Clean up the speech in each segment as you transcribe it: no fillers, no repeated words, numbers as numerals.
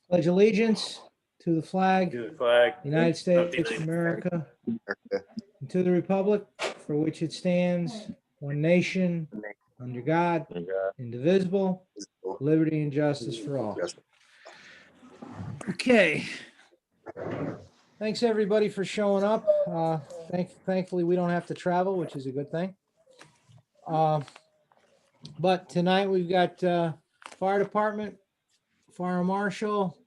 Pledge allegiance to the flag, To the flag. United States of America, and to the republic for which it stands, one nation, under God, indivisible, liberty and justice for all. Okay. Thanks, everybody, for showing up. Thankfully, we don't have to travel, which is a good thing. But tonight we've got fire department, fire marshal,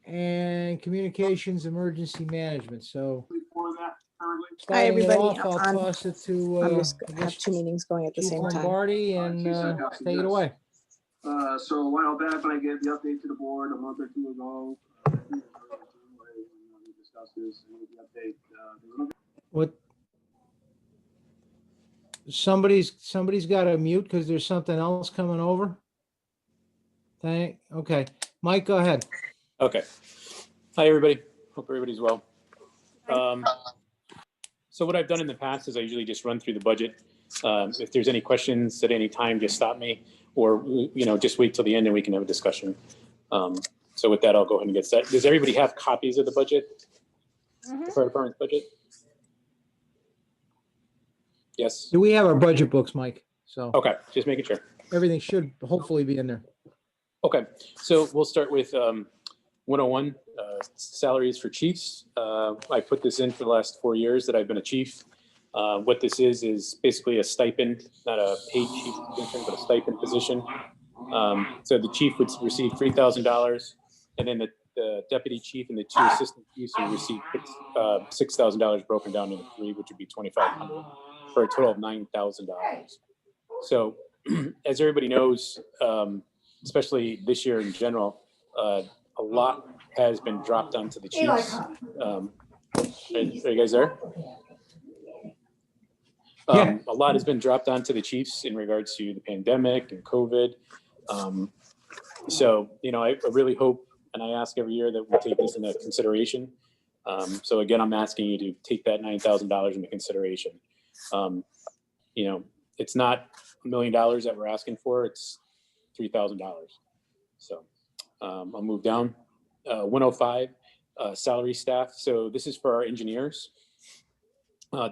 and communications emergency management. So Hi, starting it everybody. off, I'll toss it to I'm just gonna have two meetings going at the Chief same time. Lombardi and take it away. So a while back when I gave the update to the board a month or two ago, we discussed this and the update. What? Somebody's got to mute because there's something else coming over. Okay, Mike, go ahead. Okay. Hi, everybody. Hope everybody's well. So what I've done in the past is I usually just run through the budget. If there's any questions at any time, just stop me, or just wait till the end and we can have a discussion. So with that, I'll go ahead and get set. Does everybody have copies of the budget? The fire department's budget? Yes. Do we have our budget books, Mike? So Okay, just making sure. everything should hopefully be in there. Okay, so we'll start with 101, salaries for chiefs. I put this in for the last 4 years that I've been a chief. What this is basically a stipend, not a paid chief position, but a stipend position. So the chief would receive $3,000, and then the deputy chief and the two assistant chiefs would receive $6,000 broken down into three, which would be $2,500 for a total of $9,000. So as everybody knows, especially this year in general, a lot has been dropped onto the chiefs. Are you guys there? Yeah. A lot has been dropped onto the chiefs in regards to the pandemic and COVID. So, I really hope, and I ask every year that we take this into consideration. So again, I'm asking you to take that $9,000 into consideration. It's not $1 million that we're asking for, it's $3,000. So I'll move down. 105, salary staff. So this is for our engineers.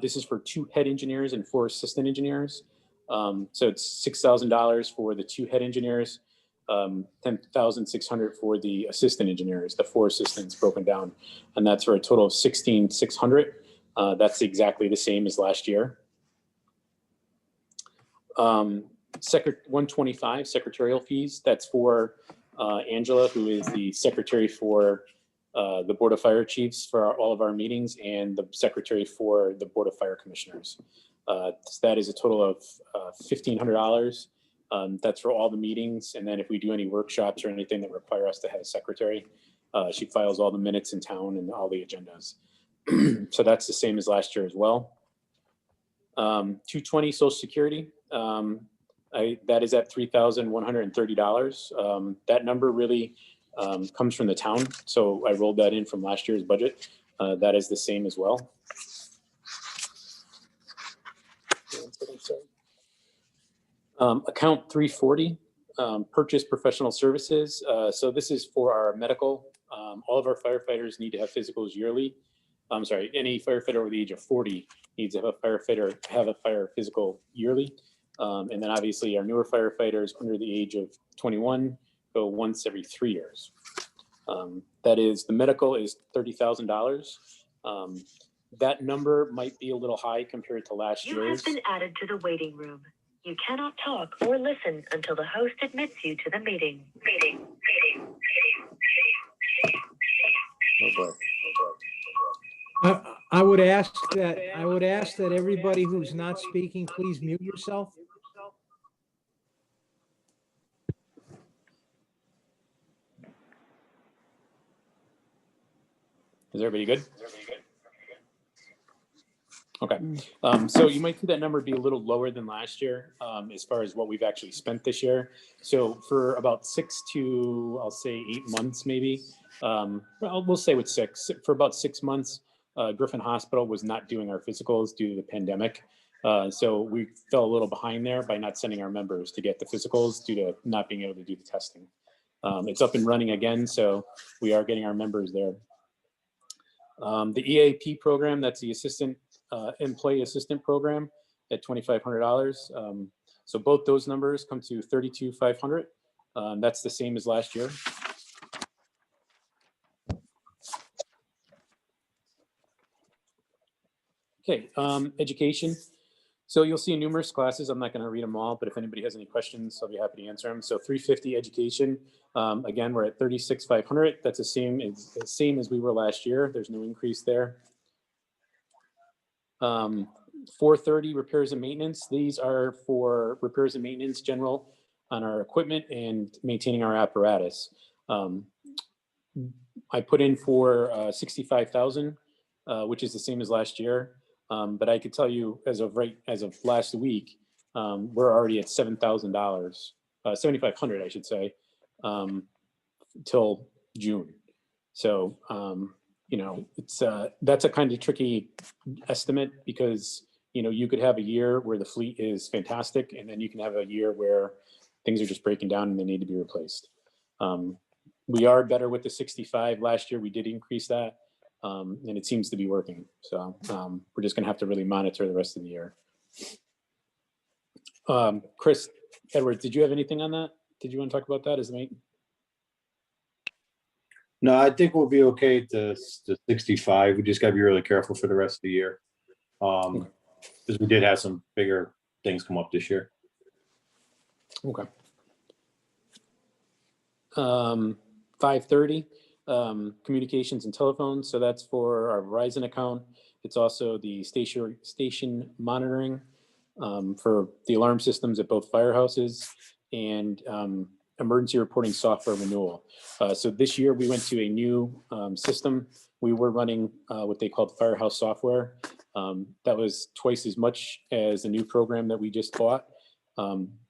This is for 2 head engineers and 4 assistant engineers. So it's $6,000 for the 2 head engineers, $10,600 for the assistant engineers, the 4 assistants broken down, and that's for a total of $16,600. That's exactly the same as last year. 125 secretarial fees. That's for Angela, who is the secretary for the Board of Fire Chiefs for all of our meetings, and the secretary for the Board of Fire Commissioners. That is a total of $1,500. That's for all the meetings, and then if we do any workshops or anything that require us to have a secretary, she files all the minutes in town and all the agendas. So that's the same as last year as well. 220 Social Security. That is at $3,130. That number really comes from the town, so I rolled that in from last year's budget. That is the same as well. Account 340, purchase professional services. So this is for our medical. All of our firefighters need to have physicals yearly. I'm sorry, any firefighter over the age of 40 needs to have a fire physical yearly. And then obviously our newer firefighters under the age of 21 go once every 3 years. That is, the medical is $30,000. That number might be a little high compared to last year's. You have been added to the waiting room. You cannot talk or listen until the host admits you to the meeting. Oh boy. I would ask that everybody who's not speaking, please mute yourself. Is everybody good? Okay. So you might see that number be a little lower than last year as far as what we've actually spent this year. So for about 6 to, I'll say 8 months, maybe. Well, we'll say with 6. For about 6 months, Griffin Hospital was not doing our physicals due to the pandemic. So we fell a little behind there by not sending our members to get the physicals due to not being able to do the testing. It's up and running again, so we are getting our members there. The EAP program, that's the employee assistant program at $2,500. So both those numbers come to $32,500. That's the same as last year. Okay, education. So you'll see numerous classes. I'm not going to read them all, but if anybody has any questions, I'll be happy to answer them. So 350 education. Again, we're at 36,500. That's the same as we were last year. There's no increase there. 430 repairs and maintenance. These are for repairs and maintenance general on our equipment and maintaining our apparatus. I put in for 65,000, which is the same as last year. But I could tell you as of last week, we're already at $7,000, 7,500, I should say, till June. So, you know, that's a kind of tricky estimate because, you know, you could have a year where the fleet is fantastic, and then you can have a year where things are just breaking down and they need to be replaced. We are better with the 65. Last year, we did increase that. And it seems to be working. So we're just going to have to really monitor the rest of the year. Chris, Edward, did you have anything on that? Did you want to talk about that as a mate? No, I think we'll be okay to 65. We just got to be really careful for the rest of the year. Because we did have some bigger things come up this year. Okay. 530. Communications and telephones. So that's for our Verizon account. It's also the station monitoring for the alarm systems at both firehouses and emergency reporting software renewal. So this year we went to a new system. We were running what they called Firehouse software. That was twice as much as the new program that we just bought.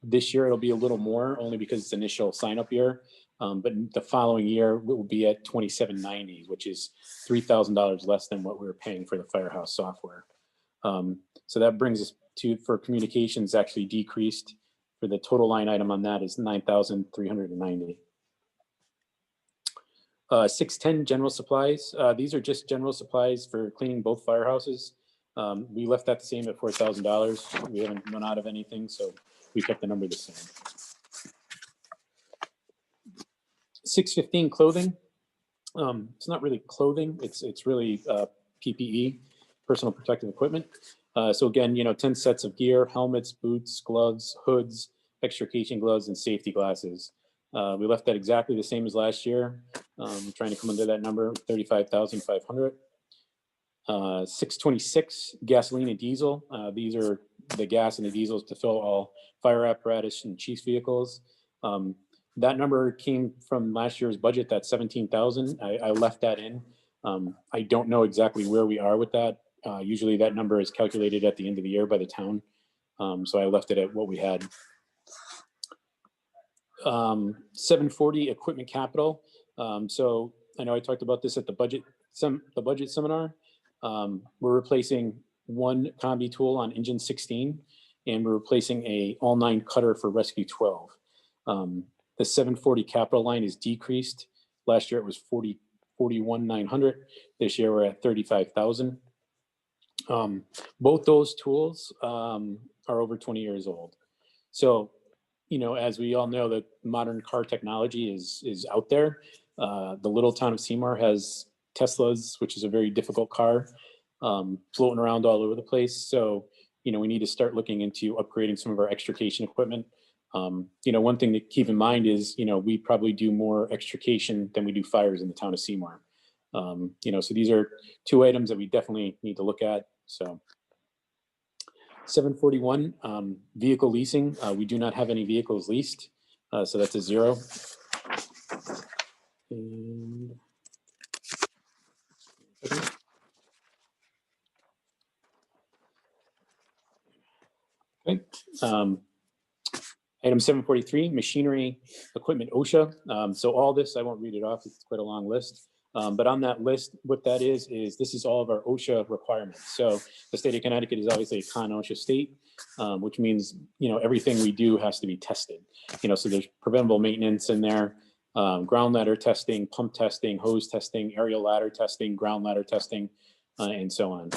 This year it'll be a little more only because it's initial sign-up year. But the following year will be at $2,790, which is $3,000 less than what we were paying for the Firehouse software. So that brings us to, for communications, actually decreased. For the total line item on that is $9,390. 610 general supplies. These are just general supplies for cleaning both firehouses. We left that the same at $4,000. We haven't run out of anything, so we kept the number the same. 615 clothing. It's not really clothing. It's really PPE, personal protective equipment. So again, you know, 10 sets of gear, helmets, boots, gloves, hoods, extrication gloves, and safety glasses. We left that exactly the same as last year. Trying to come under that number, 35,500. 626 gasoline and diesel. These are the gas and the diesels to fill all fire apparatus and chief's vehicles. That number came from last year's budget, that 17,000. I left that in. I don't know exactly where we are with that. Usually that number is calculated at the end of the year by the town. So I left it at what we had. 740 equipment capital. So I know I talked about this at the budget seminar. We're replacing one combi tool on engine 16, and we're replacing a all-9 cutter for Rescue 12. The 740 capital line is decreased. Last year it was 41,900. This year we're at 35,000. Both those tools are over 20 years old. So, you know, as we all know, that modern car technology is out there. The little town of Seymour has Teslas, which is a very difficult car, floating around all over the place. So, you know, we need to start looking into upgrading some of our extrication equipment. You know, one thing to keep in mind is, you know, we probably do more extrication than we do fires in the town of Seymour. You know, so these are two items that we definitely need to look at. So 741, vehicle leasing. We do not have any vehicles leased. So that's a 0. And okay. Item 743, machinery, equipment, OSHA. So all this, I won't read it off. It's quite a long list. But on that list, what that is this is all of our OSHA requirements. So the state of Connecticut is obviously a con-OSHA state, which means, everything we do has to be tested. So there's preventable maintenance in there, ground ladder testing, pump testing, hose testing, aerial ladder testing, ground ladder testing, and so on.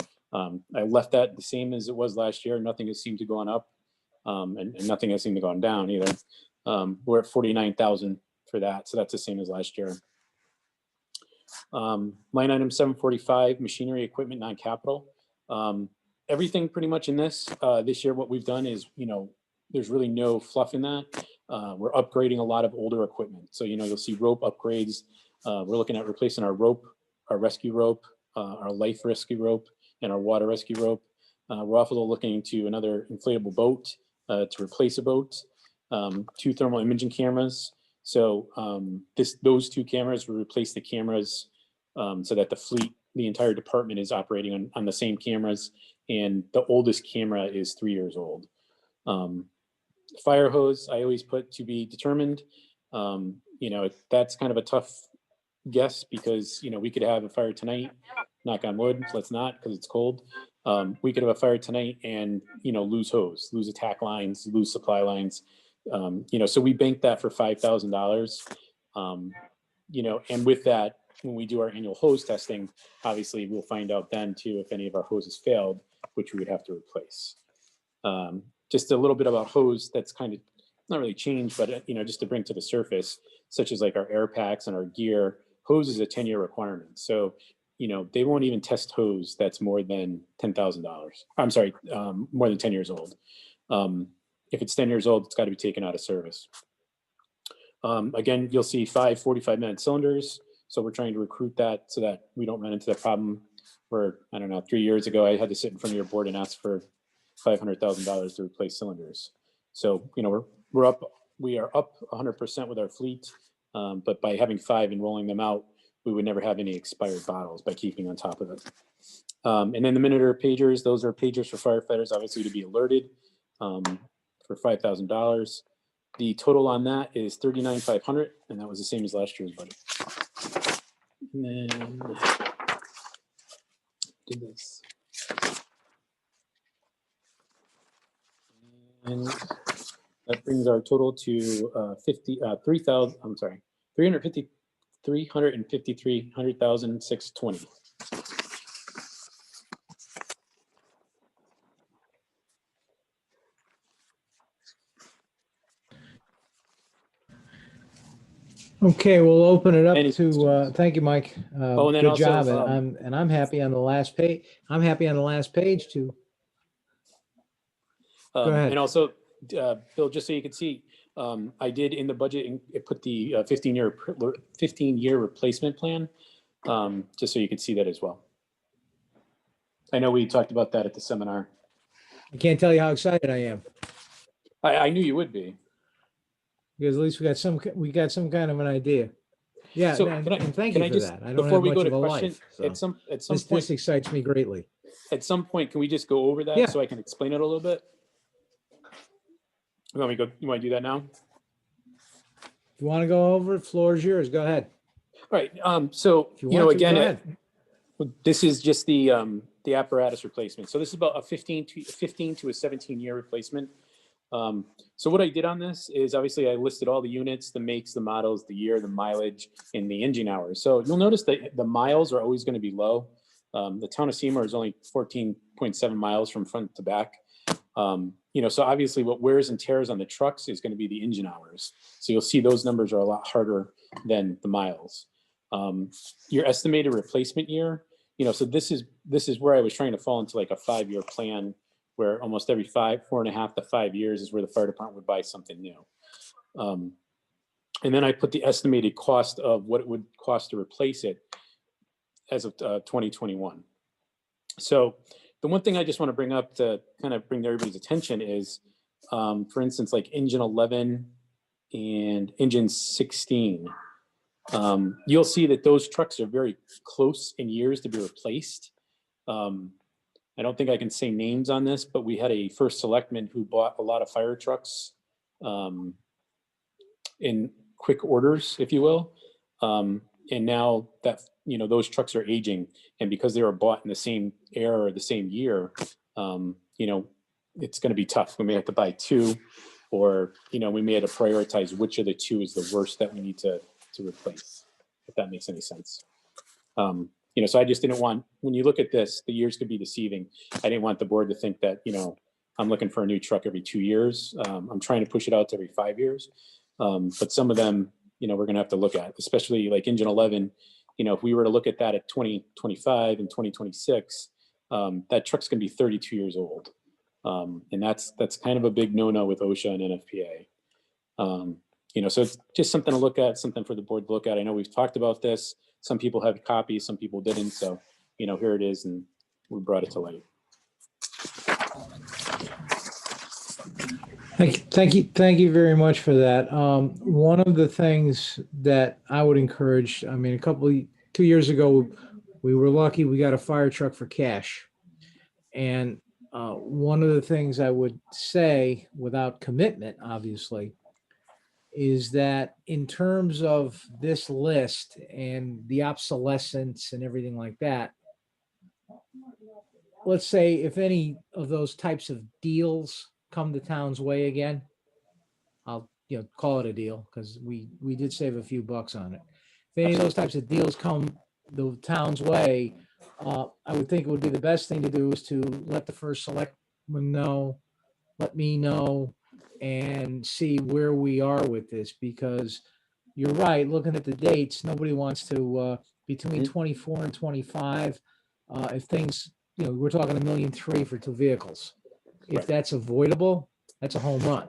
I left that the same as it was last year. Nothing has seemed to go on up, and nothing has seemed to go on down either. We're at 49,000 for that. So that's the same as last year. Line item 745, machinery, equipment, non-capital. Everything pretty much in this year, what we've done is, there's really no fluff in that. We're upgrading a lot of older equipment. So, you'll see rope upgrades. We're looking at replacing our rope, our rescue rope, our life rescue rope, and our water rescue rope. We're also looking into another inflatable boat to replace a boat, 2 thermal imaging cameras. So those 2 cameras will replace the cameras so that the entire department is operating on the same cameras, and the oldest camera is 3 years old. Fire hose, I always put to be determined. That's kind of a tough guess because, we could have a fire tonight, knock on wood, let's not because it's cold. We could have a fire tonight and, lose hose, lose attack lines, lose supply lines. So we banked that for $5,000. And with that, when we do our annual hose testing, obviously we'll find out then too if any of our hoses failed, which we would have to replace. Just a little bit about hose that's kind of not really changed, but just to bring to the surface, such as like our air packs and our gear. Hose is a 10-year requirement, so they won't even test hose that's more than $10,000. I'm sorry, more than 10 years old. If it's 10 years old, it's got to be taken out of service. Again, you'll see 5 45-minute cylinders. So we're trying to recruit that so that we don't run into the problem where, I don't know, 3 years ago, I had to sit in front of your board and ask for $500,000 to replace cylinders. So, we are up 100% with our fleet, but by having 5 and rolling them out, we would never have any expired bottles by keeping on top of it. And then the Monitor pagers, those are pagers for firefighters, obviously to be alerted, for $5,000. The total on that is $39,500, and that was the same as last year's budget. And then do this. And that brings our total to 353,620. Okay, we'll open it up Any to, thank you, Mike. And then Good also, job. And I'm happy on the last page. I'm happy on the last page too. Go ahead. And also, Bill, just so you can see, I did in the budget put the 15-year replacement plan, just so you can see that as well. I know we talked about that at the seminar. I can't tell you how excited I am I knew you would be. because at least we got some kind of an idea. Yeah, So and can thank can you I for just, that. I don't before have we much go of to a question, life. So at some this point, excites me greatly. can we just go over that Yeah. so I can explain it a little bit? You want to do that now? If you want to go over it, floor is yours. Go ahead. All right. So, If you want to, again, go ahead. this is just the apparatus replacement. So this is about a 15 to a 17-year replacement. So what I did on this is obviously I listed all the units, the makes, the models, the year, the mileage, and the engine hours. So you'll notice that the miles are always going to be low. The town of Seymour is only 14.7 miles from front to back. So obviously what wears and tears on the trucks is going to be the engine hours. So you'll see those numbers are a lot harder than the miles. Your estimated replacement year, so this is where I was trying to fall into like a 5-year plan where almost every 4.5 to 5 years is where the fire department would buy something new. And then I put the estimated cost of what it would cost to replace it as of 2021. So the one thing I just want to bring up to kind of bring to everybody's attention is, for instance, like engine 11 and engine 16. You'll see that those trucks are very close in years to be replaced. I don't think I can say names on this, but we had a first selectman who bought a lot of fire trucks in quick orders, if you will. And now that, those trucks are aging, and because they were bought in the same era or the same year, it's going to be tough. We may have to buy two, or, we may have to prioritize which of the two is the worst that we need to replace, if that makes any sense. So I just didn't want, when you look at this, the years could be deceiving. I didn't want the board to think that, I'm looking for a new truck every 2 years. I'm trying to push it out to every 5 years. But some of them, we're going to have to look at, especially like engine 11. If we were to look at that at 2025 and 2026, that truck's going to be 32 years old. And that's kind of a big no-no with OSHA and NFPA. So it's just something to look at, something for the board to look at. I know we've talked about this. Some people have copies, some people didn't. So, here it is, and we brought it to light. Thank you very much for that. One of the things that I would encourage, 2 years ago, we were lucky we got a fire truck for cash. And one of the things I would say, without commitment, obviously, is that in terms of this list and the obsolescence and everything like that, let's say if any of those types of deals come the town's way again, I'll call it a deal, because we did save a few bucks on it. If any of those types of deals come the town's way, I would think it would be the best thing to do is to let the first selectman know, let me know, and see where we are with this, because you're right, looking at the dates, nobody wants to, between 24 and 25, if things, we're talking $1.3 million for two vehicles. If Right. that's avoidable, that's a home run.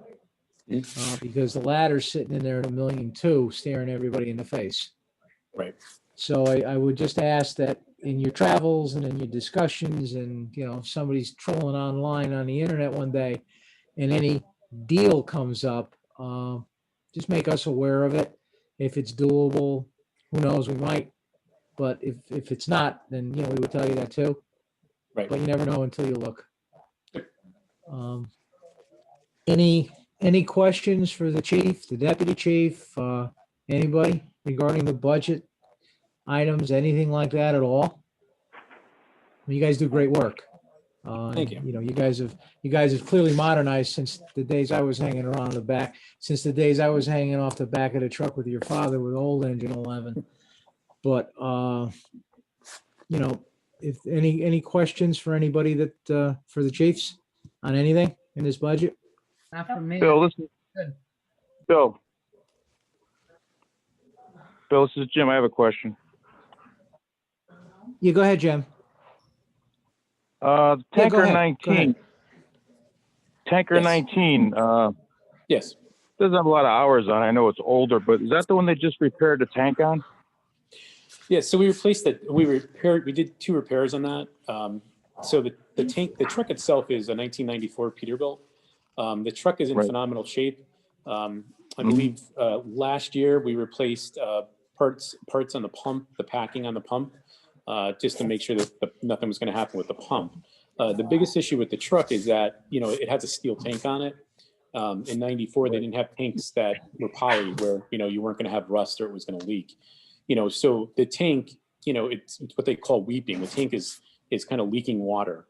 Because the ladder's sitting in there at $1.2 million, staring everybody in the face. Right. So I would just ask that in your travels and in your discussions, and, if somebody's trolling online on the internet one day and any deal comes up, just make us aware of it. If it's doable, who knows, we might. But if it's not, then, we would tell you that too. Right. But you never know until you look. Any questions for the chief, the deputy chief, anybody regarding the budget items, anything like that at all? You guys do great work. Thank you. You guys have clearly modernized since the days I was hanging around the back, since the days I was hanging off the back of the truck with your father with old engine 11. But, if any questions for anybody that, for the chiefs on anything in this budget? Not from me. Bill, listen. Good. Bill, this is Jim. I have a question. Yeah, go ahead, Jim. Tanker Yeah, go ahead. 19. Tanker Yes. 19. Yes. Doesn't have a lot of hours on it. I know it's older, but is that the one they just repaired the tank on? Yeah. So we replaced it. We did 2 repairs on that. So the truck itself is a 1994 Peterbilt. The truck is in Right. phenomenal shape. I believe last year we replaced parts on the pump, the packing on the pump, just to make sure that nothing was going to happen with the pump. The biggest issue with the truck is that, it has a steel tank on it. In 94, they didn't have tanks that were poly where, you weren't going to have rust or it was going to leak. So the tank, it's what they call weeping. The tank is kind of leaking water.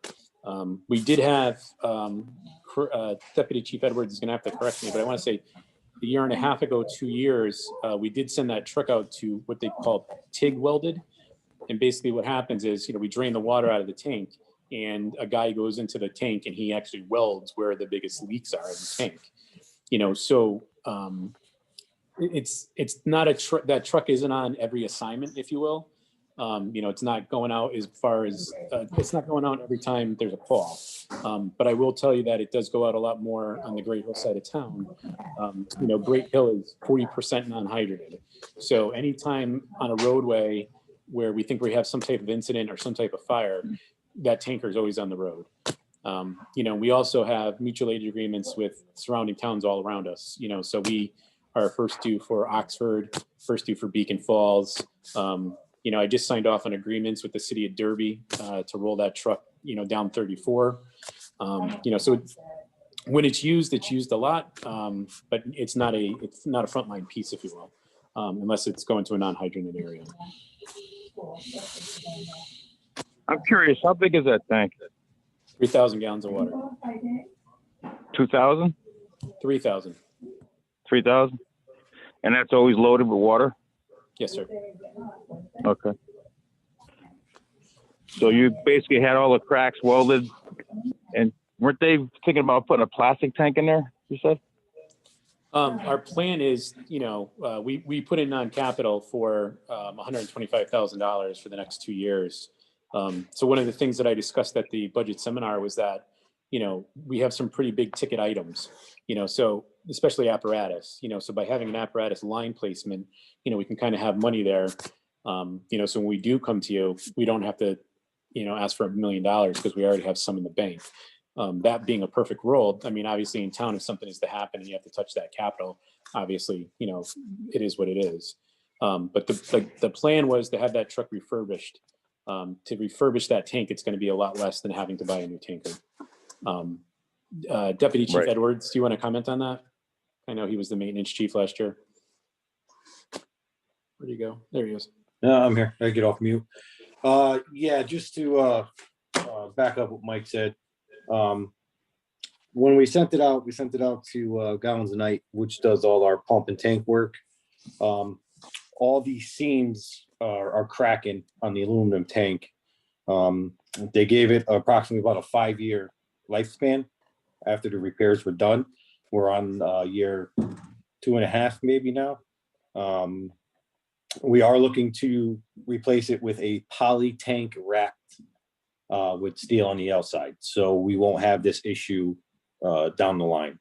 We did have Deputy Chief Edwards is going to have to correct me, but I want to say a year and a half ago, 2 years, we did send that truck out to what they call TIG welded. And basically what happens is, we drain the water out of the tank, and a guy goes into the tank and he actually welds where the biggest leaks are in the tank. So it's not a truck. That truck isn't on every assignment, if you will. It's not going out as far as it's not going out every time there's a call. But I will tell you that it does go out a lot more on the Great Hill side of town. Great Hill is 40% non-hydrated. So anytime on a roadway where we think we have some type of incident or some type of fire, that tanker is always on the road. We also have mutual aid agreements with surrounding towns all around us. So we are first due for Oxford, first due for Beacon Falls. I just signed off on agreements with the city of Derby to roll that truck, down 34. So when it's used a lot, but it's not a frontline piece, if you will. unless it's going to a non-hydrated area. I'm curious, how big is that tank? 3,000 gallons of water. 2,000? 3,000. 3,000? And that's always loaded with water? Yes, sir. Okay. So you basically had all the cracks welded, and weren't they thinking about putting a plastic tank in there, you said? Our plan is, we put in non-capital for $125,000 for the next 2 years. So one of the things that I discussed at the budget seminar was that, we have some pretty big ticket items, so especially apparatus, so by having an apparatus line placement, we can kind of have money there. So when we do come to you, we don't have to, ask for $1 million because we already have some in the bank. That being a perfect world, I mean, obviously in town, if something is to happen and you have to touch that capital, obviously, it is what it is. But the plan was to have that truck refurbished. To refurbish that tank, it's going to be a lot less than having to buy a new tanker. Deputy Chief Right. Edwards, do you want to comment on that? I know he was the maintenance chief last year. Where'd he go? There he is. No, I'm here. I get off mute. Yeah, just to back up what Mike said. When we sent it out to Gallons a Night, which does all our pump and tank work. All these seams are cracking on the aluminum tank. They gave it approximately about a 5-year lifespan after the repairs were done. We're on year 2.5 maybe now. We are looking to replace it with a poly tank wrapped with steel on the outside, so we won't have this issue down the line.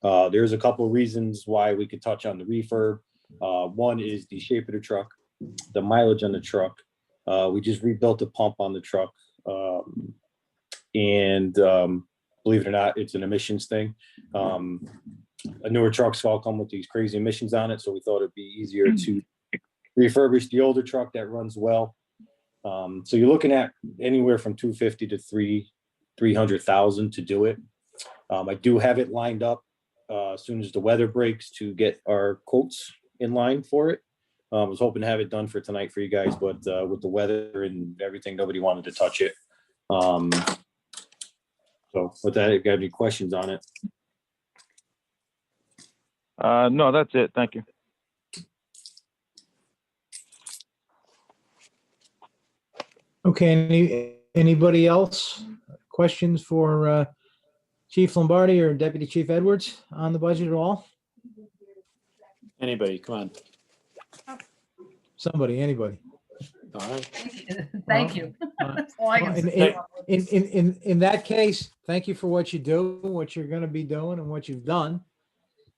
There's a couple of reasons why we could touch on the refurb. One is the shape of the truck, the mileage on the truck. We just rebuilt the pump on the truck, and believe it or not, it's an emissions thing. A newer trucks all come with these crazy emissions on it, so we thought it'd be easier to refurbish the older truck that runs well. So you're looking at anywhere from 250 to 300,000 to do it. I do have it lined up as soon as the weather breaks to get our quotes in line for it. I was hoping to have it done for tonight for you guys, but with the weather and everything, nobody wanted to touch it. So with that, if you got any questions on it? No, that's it. Thank you. Okay, anybody else? Questions for Chief Lombardi or Deputy Chief Edwards on the budget at all? Anybody, come on. Anybody. All right. Thank you. That's all I can say. In that case, thank you for what you do, what you're going to be doing, and what you've done.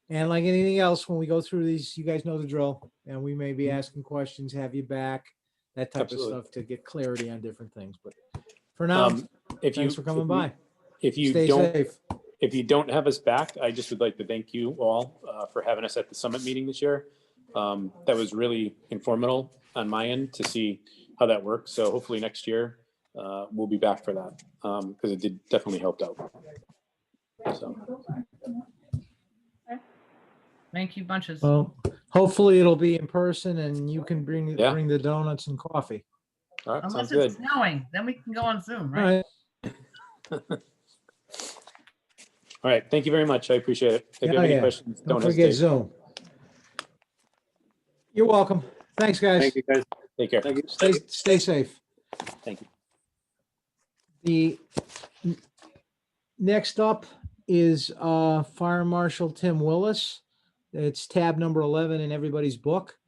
And like anything else, when we go through these, you guys know the drill, and we may be asking questions, have you back, that type Absolutely. of stuff to get clarity on different things. But for now, thanks for coming by. Stay safe. If you don't have us back, I just would like to thank you all for having us at the summit meeting this year. That was really informative on my end to see how that works. So hopefully next year we'll be back for that because it did definitely helped out. So. Thank you bunches. Well, hopefully it'll be in person and you can bring the donuts and coffee. All right, Unless sounds good. it's snowing, then we can go on Zoom, All right? right. All right. Thank you very much. I appreciate it. If you have any questions, Don't don't forget hesitate. Zoom. You're welcome. Thanks, guys. Thank you, guys. Take care. Thank you. Stay safe. Thank you. The next up is Fire Marshal Tim Willis. It's tab number 11 in everybody's book.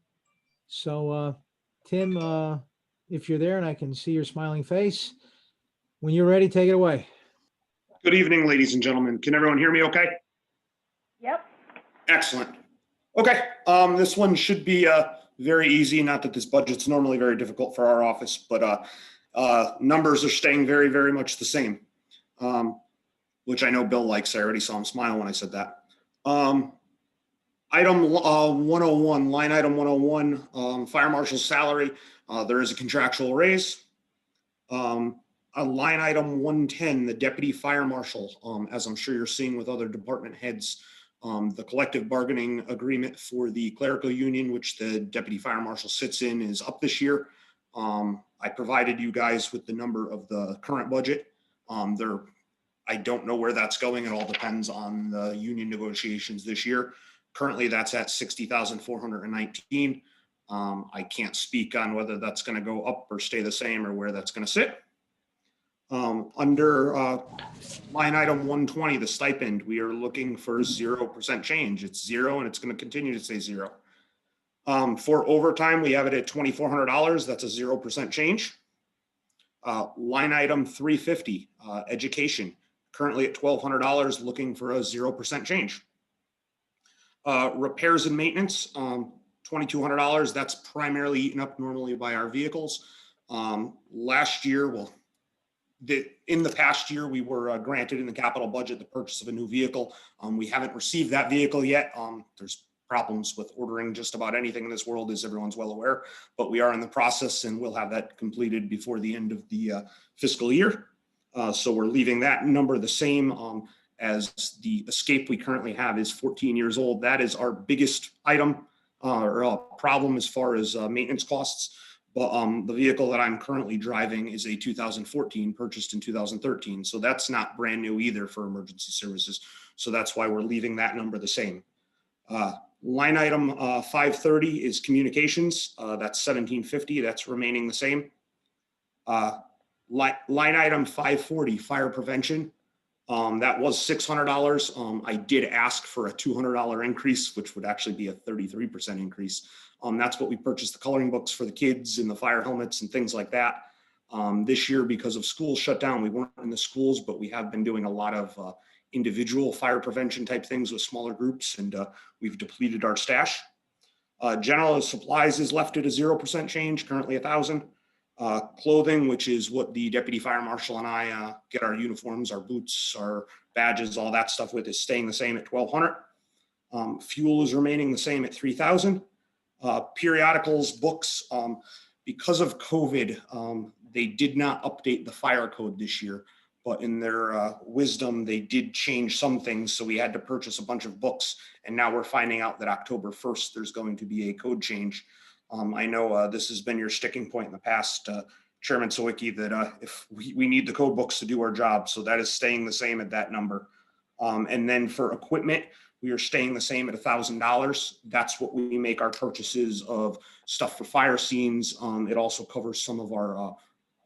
So Tim, if you're there and I can see your smiling face, when you're ready, take it away. Good evening, ladies and gentlemen. Can everyone hear me okay? Yep. Excellent. Okay, this one should be very easy. Not that this budget's normally very difficult for our office, but numbers are staying very, very much the same, which I know Bill likes. I already saw him smile when I said that. Item 101, line item 101, fire marshal's salary. There is a contractual raise. Line item 110, the deputy fire marshal, as I'm sure you're seeing with other department heads, The collective bargaining agreement for the clerical union, which the deputy fire marshal sits in, is up this year. I provided you guys with the number of the current budget. I don't know where that's going. It all depends on the union negotiations this year. Currently, that's at 60,419. I can't speak on whether that's going to go up or stay the same or where that's going to sit. Under line item 120, the stipend, we are looking for 0% change. It's zero and it's going to continue to stay zero. For overtime, we have it at $2,400. That's a 0% change. Line item 350, education, currently at $1,200, looking for a 0% change. Repairs and maintenance, $2,200. That's primarily eaten up normally by our vehicles. Last year, in the past year, we were granted in the capital budget the purchase of a new vehicle. We haven't received that vehicle yet. There's problems with ordering just about anything in this world, as everyone's well aware, but we are in the process and we'll have that completed before the end of the fiscal year. So we're leaving that number the same. As the Escape we currently have is 14 years old. That is our biggest item or problem as far as maintenance costs. But the vehicle that I'm currently driving is a 2014, purchased in 2013. So that's not brand new either for emergency services. So that's why we're leaving that number the same. Line item 530 is communications. That's 1750. That's remaining the same. Line item 540, fire prevention. That was $600. I did ask for a $200 increase, which would actually be a 33% increase. That's what we purchased the coloring books for the kids and the fire helmets and things like that. This year, because of school shutdown, we weren't in the schools, but we have been doing a lot of individual fire prevention type things with smaller groups, and we've depleted our stash. General supplies is left at a 0% change, currently $1,000. Clothing, which is what the deputy fire marshal and I get our uniforms, our boots, our badges, all that stuff with, is staying the same at $1,200. Fuel is remaining the same at $3,000. Periodicals, books, because of COVID, they did not update the fire code this year, but in their wisdom, they did change some things. So we had to purchase a bunch of books, and now we're finding out that October 1st, there's going to be a code change. I know this has been your sticking point in the past, Chairman Sawicki, that if we need the code books to do our job, so that is staying the same at that number. And then for equipment, we are staying the same at $1,000. That's what we make our purchases of stuff for fire scenes. It also covers some of our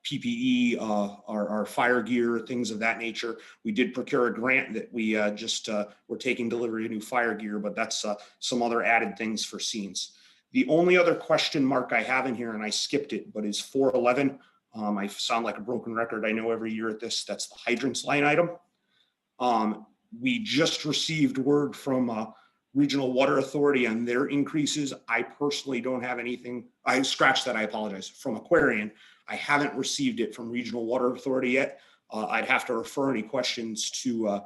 PPE, our fire gear, things of that nature. We did procure a grant that we we're taking delivery of new fire gear, but that's some other added things for scenes. The only other question mark I have in here, and I skipped it, but is 411. I sound like a broken record. I know every year at this, that's the hydrants line item. We just received word from Regional Water Authority on their increases. I personally don't have anything. I scratched that, I apologize. From Aquarian, I haven't received it from Regional Water Authority yet. I'd have to refer any questions to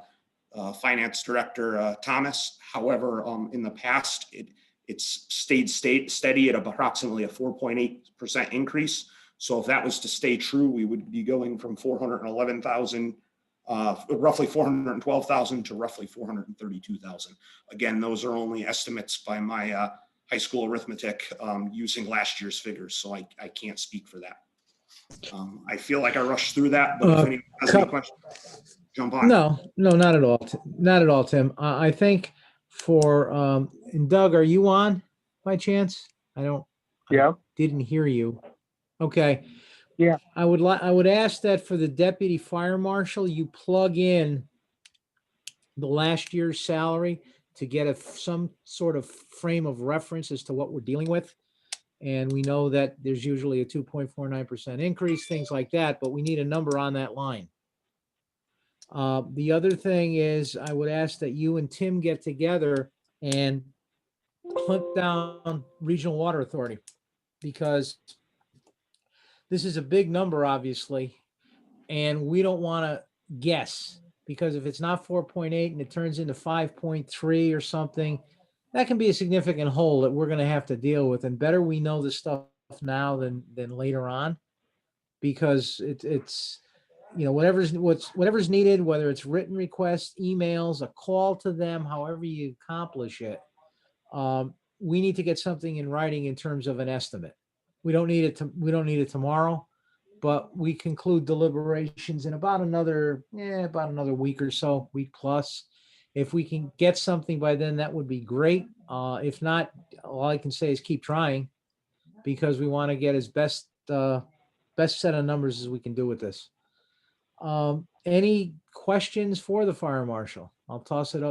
Finance Director Thomas. However, in the past, it's stayed steady at approximately a 4.8% increase. So if that was to stay true, we would be going from 411,000, roughly 412,000 to roughly 432,000. Again, those are only estimates by my high school arithmetic using last year's figures. So I can't speak for that. I feel like I rushed through that, but if anyone has any questions, jump on. No, not at all. Not at all, Tim. I think for, and Doug, are you on by chance? I didn't hear you. Okay. Yeah. I would ask that for the deputy fire marshal, you plug in the last year's salary to get some sort of frame of reference as to what we're dealing with. And we know that there's usually a 2.49% increase, things like that, but we need a number on that line. The other thing is I would ask that you and Tim get together and hunt down Regional Water Authority, because this is a big number, obviously, and we don't want to guess, because if it's not 4.8 and it turns into 5.3 or something, that can be a significant hole that we're going to have to deal with. And better we know this stuff now than later on, because whatever's needed, whether it's written requests, emails, a call to them, however you accomplish it. We need to get something in writing in terms of an estimate. We don't need it tomorrow, but we conclude deliberations in about another week or so, week plus. If we can get something by then, that would be great. If not, all I can say is keep trying, because we want to get as best set of numbers as we can do with this. Any questions for the fire marshal? I'll toss it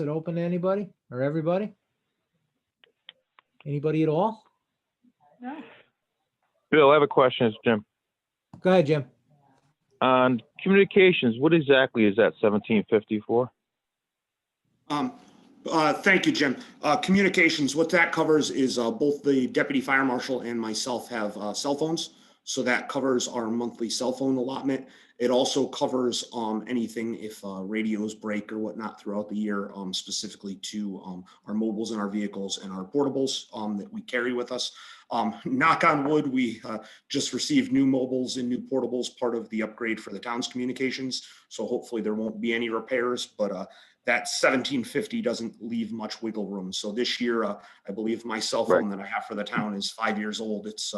open to anybody or everybody. Anybody at all? Bill, I have a question, it's Jim. Go ahead, Jim. On communications, what exactly is that 1750 for? Thank you, Jim. Communications, what that covers is both the deputy fire marshal and myself have cell phones. So that covers our monthly cell phone allotment. It also covers anything if radios break or whatnot throughout the year, specifically to our mobiles in our vehicles and our portables that we carry with us. Knock on wood, we just received new mobiles and new portables, part of the upgrade for the town's communications. So hopefully there won't be any repairs, but that 1750 doesn't leave much wiggle room. So this year, I believe my cell phone that I have for the town is 5 years old. It's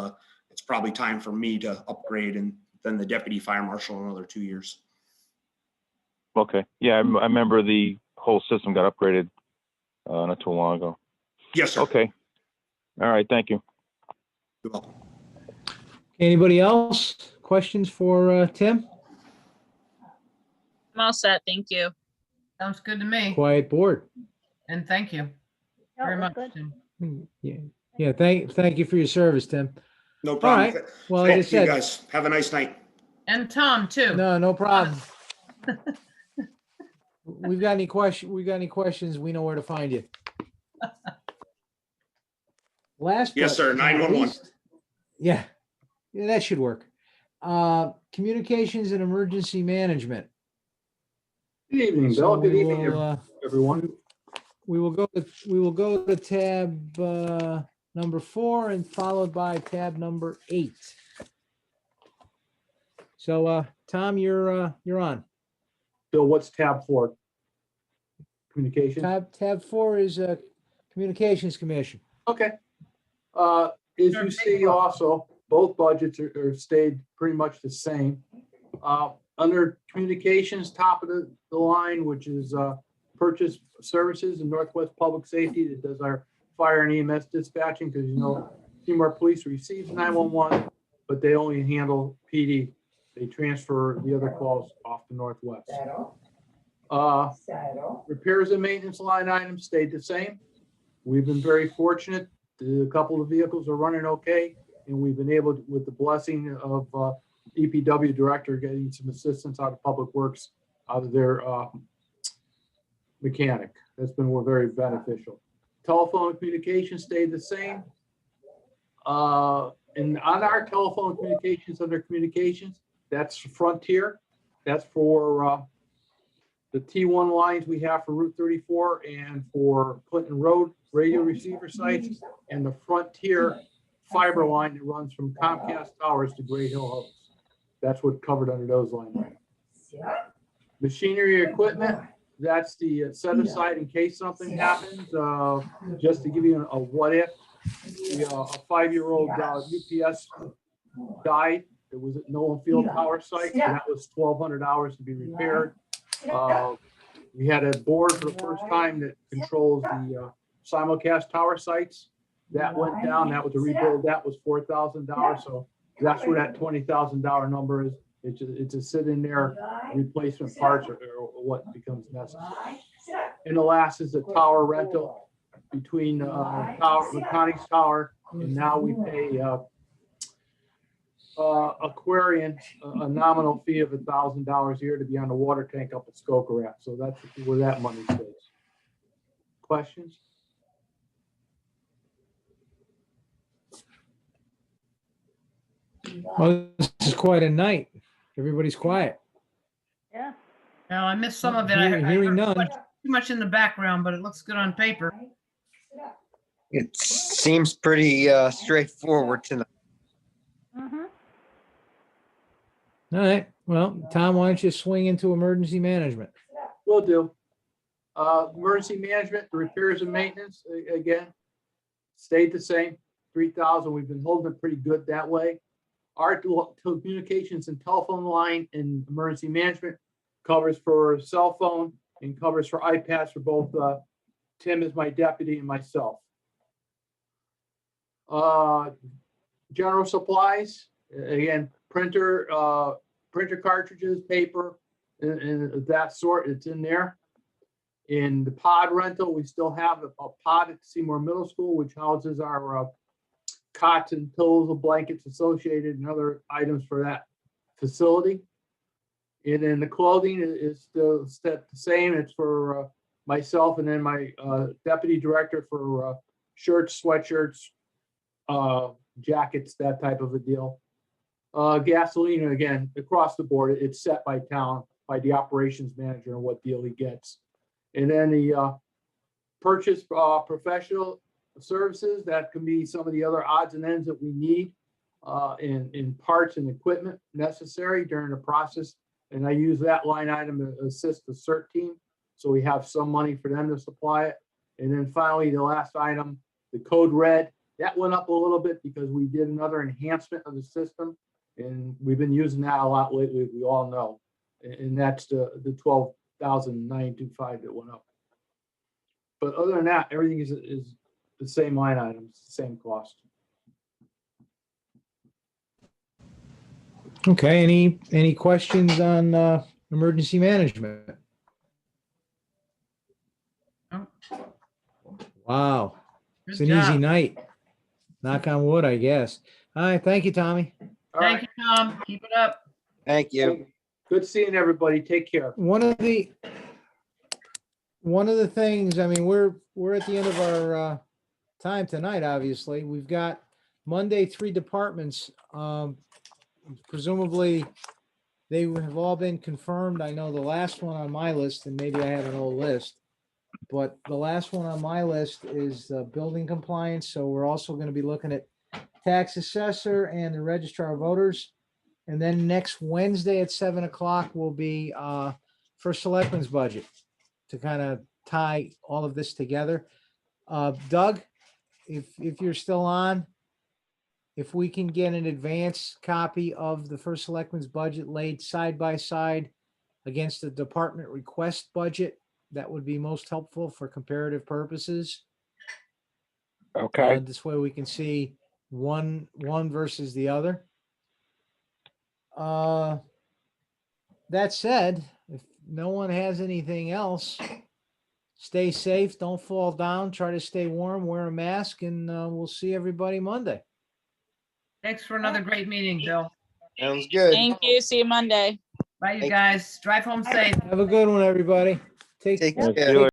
probably time for me to upgrade, and then the deputy fire marshal another 2 years. Okay. Yeah, I remember the whole system got upgraded not too long ago. Yes, sir. Okay. All right. Thank you. You're welcome. Anybody else? Questions for Tim? I'm all set. Thank you. Sounds good to me. Quiet board. And thank you very much. Tim. Yeah. Thank you for your service, Tim. No problem. All right. Well, Thank like I you, said, guys. Have a nice night. And Tom too. no problem. We've got any questions, we know where to find you. Last. Yes, sir. 911. Yeah, that should work. Communications and emergency management. Good evening, Bill. Good evening, everyone. We will go to tab number 4 and followed by tab number 8. So, Tom, you're on. Bill, what's tab 4? Communication? Tab 4 is Communications Commission. Okay. As you see also, both budgets are stayed pretty much the same. Under communications, top of the line, which is purchase services and Northwest Public Safety, that does our fire and EMS dispatching, because Seymour Police receives 911, but they only handle PD. They transfer the other calls off to Northwest. Repairs and maintenance line items stayed the same. We've been very fortunate. A couple of vehicles are running okay, and we've been able to, with the blessing of DPW director, getting some assistance out of Public Works, out of their mechanic. That's been very beneficial. Telephone communication stayed the same. And on our telephone communications, under communications, that's Frontier. That's for the T1 lines we have for Route 34 and for Clinton Road radio receiver sites, and the Frontier fiber line that runs from Comcast Towers to Gray Hill House. That's what covered under those lines. Machinery equipment, that's the set aside in case something happens. Just to give you a what if, a 5-year-old UPS died. It was at Nolan Field Power Site, and that was $1,200 to be repaired. We had a board for the first time that controls the simulcast tower sites. That went down. That was a rebuild. That was $4,000. So that's where that $20,000 number is. It's a sit in there, replacement parts or what becomes necessary. And the last is the tower rental between the county's tower, and now we pay Aquarian a nominal fee of $1,000 a year to be on the water tank up at Skokorak. So that's where that money stays. Questions? Well, this is quite a night. Everybody's quiet. Yeah. Now I missed some of it. Hearing none. Too much in the background, but it looks good on paper. It seems pretty straightforward tonight. All right. Well, Tom, why don't you swing into emergency management? Will do. Emergency management, the repairs and maintenance, again, stayed the same, 3,000. We've been holding it pretty good that way. Our communications and telephone line in emergency management covers for cell phone and covers for iPads for both Tim as my deputy and myself. General supplies, again, printer cartridges, paper, and that sort, it's in there. In the pod rental, we still have a pod at Seymour Middle School, which houses our cots and pillows and blankets associated and other items for that facility. And then the clothing is still set the same. It's for myself and then my deputy director for shirts, sweatshirts, jackets, that type of a deal. Gasoline, again, across the board, it's set by town, by the operations manager and what deal he gets. And then the purchase professional services, that can be some of the other odds and ends that we need in parts and equipment necessary during the process. And I use that line item to assist the CERT team. So we have some money for them to supply it. And then finally, the last item, the code red, that went up a little bit because we did another enhancement of the system. And we've been using that a lot lately, we all know. And that's the 12,925 that went up. But other than that, everything is the same line items, same cost. Okay, any questions on emergency management? No. Wow, it's Good an easy job. night. Knock on wood, I guess. All right, thank you, Tommy. All Thank right, you, Tom. Keep it up. Thank you. good seeing everybody. Take care. One of the things, I mean, we're at the end of our time tonight, obviously. We've got Monday, 3 departments. Presumably, they have all been confirmed. I know the last one on my list, and maybe I have an old list, but the last one on my list is building compliance. So we're also going to be looking at tax assessor and the registrar of voters. And then next Wednesday at 7 o'clock will be for selectmen's budget to kind of tie all of this together. Doug, if you're still on, if we can get an advance copy of the first selectmen's budget laid side by side against the department request budget, that would be most helpful for comparative purposes. Okay. This way we can see one versus the other. That said, if no one has anything else, stay safe, don't fall down, try to stay warm, wear a mask, and we'll see everybody Monday. Thanks for another great meeting, Bill. Sounds good. Thank you. See you Monday. Bye, you Thank you. guys. Drive home safe. Have a good one, everybody. Take Let's care. do it.